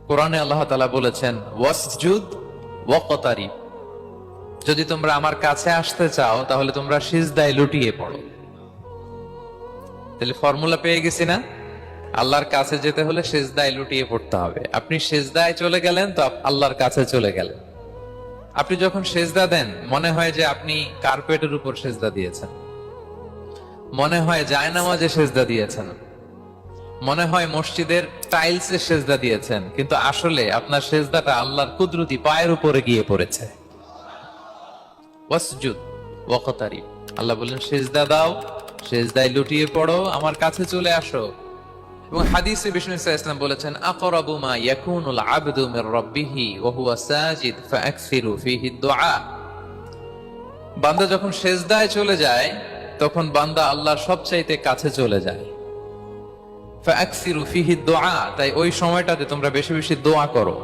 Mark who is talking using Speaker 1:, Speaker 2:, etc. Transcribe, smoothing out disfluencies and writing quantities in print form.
Speaker 1: কোরআনে আল্লাহ তাআলা বলেছেন ওয়াসজুদ ওয়াকতারিব, যদি তোমরা আমার কাছে আসতে চাও তাহলে তোমরা সিজদায় লুটিয়ে পড়ো। তাহলে ফর্মুলা পেয়ে গেছি না? আল্লাহর কাছে যেতে হলে সিজদায় লুটিয়ে পড়তে হবে। আপনি সিজদায় চলে গেলেন তো আল্লাহর কাছে চলে গেলেন। আপনি যখন সিজদা দেন মনে হয় যে আপনি কার্পেটের উপর সিজদা দিয়েছেন, মনে হয় জায়নামাজে সিজদা দিয়েছেন, মনে হয় মসজিদের টাইলসে সিজদা দিয়েছেন, কিন্তু আসলে আপনার সিজদাটা আল্লাহর কুদরতি পায়ের উপরে গিয়ে পড়েছে। ওয়াসজুদ ওয়াকতারিব, আল্লাহ বললেন সিজদা দাও, সিজদায় লুটিয়ে পড়ো, আমার কাছে চলে আসো। এবং হাদিসে বিষ্ণু ইসলাম বলেছেন আকরাবু মা ইয়াকুনুল আবদু মির রাব্বিহি ওয়া হুয়া সাজিদ ফাআকসিরু ফীহি দুআ। বান্দা যখন সিজদায় চলে যায় তখন বান্দা আল্লাহর সবচাইতে কাছে চলে যায়। ফাআকসিরু ফীহি দুআ, তাই ওই সময়টাতে তোমরা বেশি বেশি দোয়া করো।